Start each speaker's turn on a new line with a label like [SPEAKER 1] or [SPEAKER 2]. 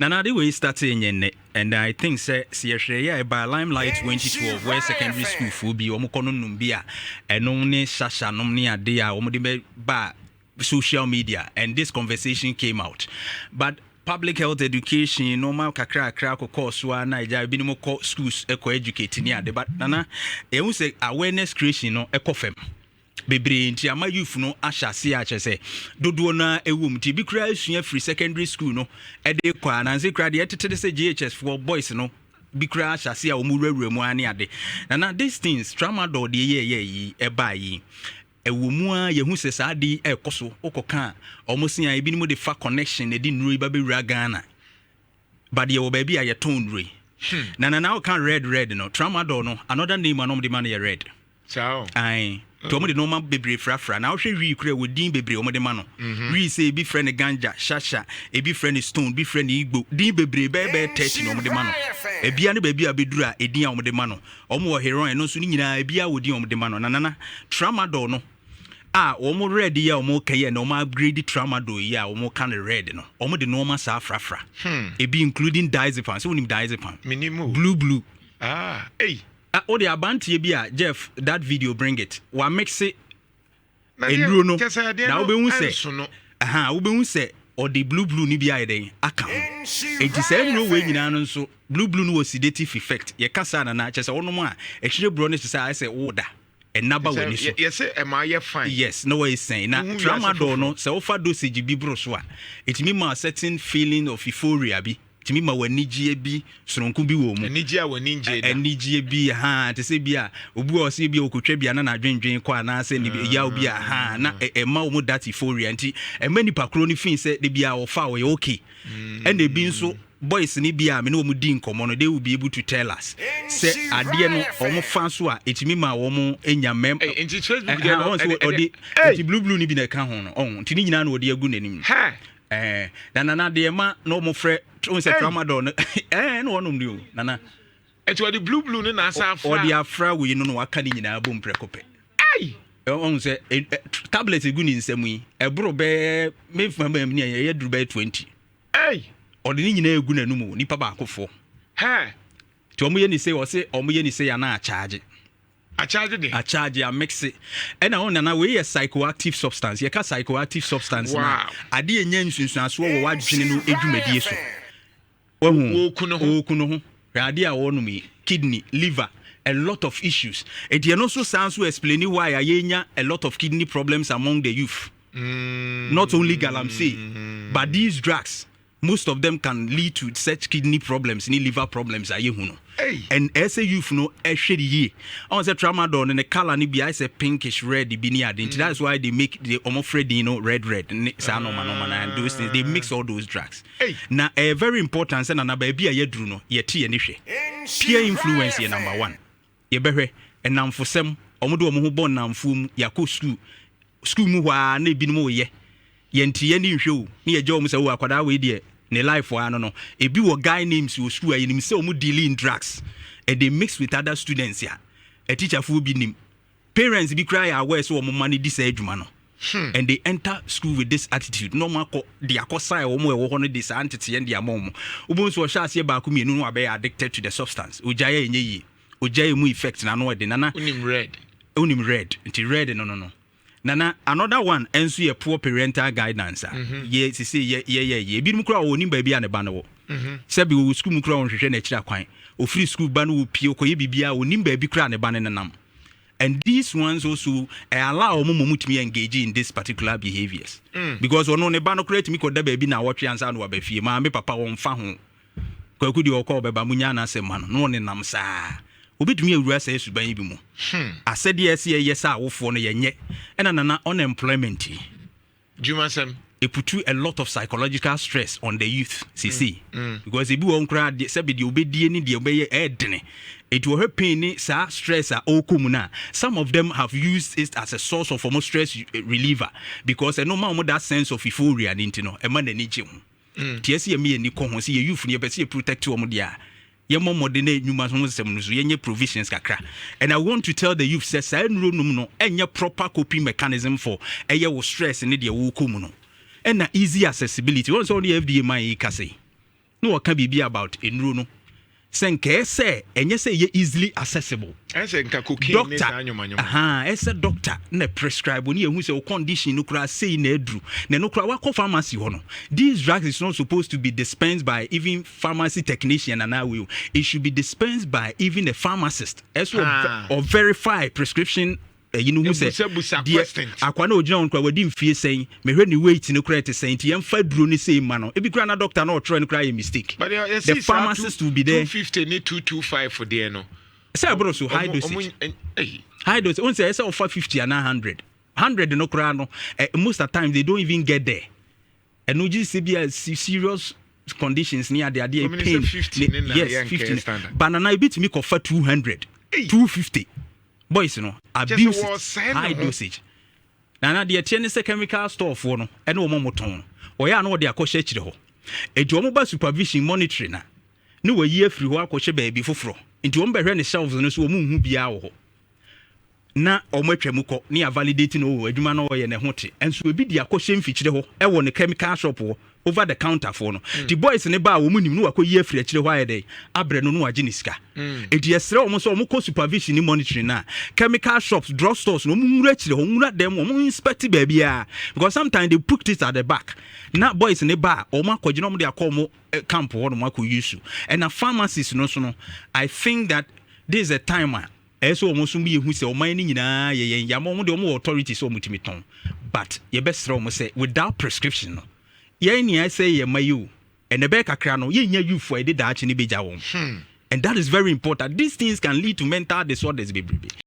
[SPEAKER 1] Nana, the way starting in and I think say by Limelight 2012 where secondary school for be omukono numbia and only Sasha nomni idea omodibe ba social media and this conversation came out. But public health education normal kakra course wa Naija binimo schools eco educating ya but nana e hu say awareness creation no ekofem bebre nti ama youth no ahyase a kyese dodo na ewum ti bi kra asua free secondary school no e de kwa na nze kra de etete se GHS for boys no bi kra ahyase a omuwura mu ane ade na these things tramadol de ye e ba yi ewumu a yehu se saadi ekoso okoka omosia ebi ni mo de fa connection e di nuru ba be wura Ghana but ye wo ba bi a ye ton re na o kan red no tramadol no another name anom de man ye red
[SPEAKER 2] ciao
[SPEAKER 1] ai to mo de normal bebre frafra na wo hwe wi kura wodin bebre o mo de ma no wi say bi friend ganja shasha e bi friend stone bi friend igbo din bebre be 30 no mo de ma no e bia ne ba bia bedura edin a mo de ma no o mo heroin no so ni nyina e bia wodin o mo de ma no na tramadol no omo red ya omo kaye na omo upgrade tramadol ya omo kan red no omo de normal sa frafra e be including diazepam so unim diazepam
[SPEAKER 2] minimum
[SPEAKER 1] blue
[SPEAKER 2] hey
[SPEAKER 1] o de abantie bi a Jeff that video bring it wa mix it enuro no na obehun se obehun se or the blue ni bi a den aka ho enti se enuro we nyina no nso blue no was sedative effect ye kasa na kyese wonom a ehire bro no se I say woda enaba we ni so
[SPEAKER 2] yes am I fine
[SPEAKER 1] yes no way saying na tramadol no se ofa dosage bi bro so a etimi ma certain feeling of euphoria bi etimi ma wanigie bi soronko bi wo mu
[SPEAKER 2] anigie a waningie da
[SPEAKER 1] anigie bi te se bi a obu o se bi okotwa bi na adwendwen kwa na se ni ya obi a na ma wo mu that euphoria nti many pakro ni fin se de bi a ofa we okay and e bi nso boys ni bia me no mu din komo no they will be able to tell us say ade no omo fa so a etimi ma wo mu enya mem
[SPEAKER 2] enti Facebook dey no
[SPEAKER 1] odi blue ni bi na ka ho no enti ni nyina na odi agu nanim na de ma no mo frɛ on say tramadol no no onom ni o na
[SPEAKER 2] enti odi blue no na asa afra
[SPEAKER 1] odi afra we no waka ni nyina bom prekope on say tablet egu ni nsɛm yi ebro be me fama ni ye duru be 20 odini nyina egu nanumu nipa ba akofo ti omo ye ni say o say omo ye ni say ya na a charge a mix it and na we a psychoactive substance ye ka psychoactive substance na ade enya nsunsuaso wo wadwene no edwumadie so wo kuno ho ade a wo no mi kidney liver a lot of issues and you also sounds to explain why ayenya a lot of kidney problems among the youth not only galamsey but these drugs most of them can lead to such kidney problems ni liver problems aye hu no and as a youth no ehwede ye on say tramadol and the color ni bi is a pinkish red bi ni ade that's why they make the omofredin red sa no and those things they mix all those drugs na very important say na ba bi a yaduru no ye tie ni hwe peer influence ye number 1 ye behwe enamfosem omodo omo ho bon namfum yakɔ school mu hwa na ebi no mo ye yentie ni hwe o ni ye je omo se wo akwada we de ne life wa no ebi wo guy names wo school ayenim se omo dealing drugs and they mix with other students ya a teacher fu bi nim parents bi cry aware so omo mani di say adwuma no and they enter school with this attitude no mako de akosai omo ewo ho no dis antete ye ndia mom obo so hwa ase ba ko mienu no abe addicted to the substance ojaye enye yi ojaye mu effect na no de nana
[SPEAKER 2] unim
[SPEAKER 1] red nti red no nana another one enso ye poor parental guidance ye say ye bi num kura woni ba bi ane ba no wo sabi wo school mu kura won hwehwe na kira kwan o free school ba no wo pie ko ye bibia woni ba bi kura ne ba ne nam and these ones also allow omo to engage in this particular behaviors because ono ne ba no kura timi ko da ba bi na wotwe ansa no ba fie ma me papa won fa ho kwaku di okọ be ba munya na asema no ne nam saa obetumi awura sa esuban bi mu asede ese ye sa awofo no yenye ena nana unemployment
[SPEAKER 2] jumasem
[SPEAKER 1] it put a lot of psychological stress on the youth see because ebi won kra se be de obedie ni de obeye edene it will help pain sa stress okomuna some of them have used it as a source of almost stress reliever because no man that sense of euphoria nintino e man na niche hu tiesi ye me ni ko ho se ye youth ni e be se protect wo mo dia ye modern nyuma so system no so ye provisions kakra and I want to tell the youth say say num no enye proper coping mechanism for eye wo stress ne de wo komu no and na easy accessibility once on the FDA man ka say no waka bibi about enuro no senke say enye say ye easily accessible
[SPEAKER 2] ese nka cocaine
[SPEAKER 1] doctor ese doctor na prescribe oni ehu say o condition no kura say na edru na no kura wa pharmacy ho no. These drugs is not supposed to be dispensed by even pharmacy technician and now it should be dispensed by even a pharmacist or verify prescription. You know who say akwa na ogina on kwa wadi mfie sen mehwe ni weight ni kura te sen ti yemfa duro ni say ma no ebi kura na doctor na otro ni kura a mistake
[SPEAKER 2] but
[SPEAKER 1] the pharmacist will be there
[SPEAKER 2] 250 ni 225 for there no
[SPEAKER 1] say bro so high dosage on say offer 50 and 100 no kura no most of the time they don't even get there and no just be serious conditions near the idea pain
[SPEAKER 2] 50
[SPEAKER 1] yes 50 banana bit me offer 200 250 boys no abuse high dosage na de tie ne chemical store for no e na omo moton o ya na o de akɔhye akire ho eji omo ba supervision monitoring na ne wayi afiri ho akɔhye baabi foforo nti omo behwe ne shelves no so omo hu bia wo ho na omo atwam kɔ ne ya validate no adwuma no ye ne ho te enso ebi de akɔhye mfikyire ho e wo ne chemical shop ho over the counter for no the boys ne ba wo munim no akɔyi afiri akire ho ayede abre no agye ne sika edi esre omo so omo kɔ supervision ni monitoring na chemical shops drug stores no mumura akire ho mumura dem omo inspect ba bia because sometimes they put it at the back na boys ne ba omo akɔgye no omo de akɔ camp ho no akɔyi and na pharmacies no so no I think that this is a time eso omo so bi ehu se oman ni nyina ye yamo omo de omo authorities omo timiton but ye besre omo say without prescription no ye ni I say ye mayu and the back kakra no ye nya you for e de da achi ni beja won and that is very important. These things can lead to mental disorders baby.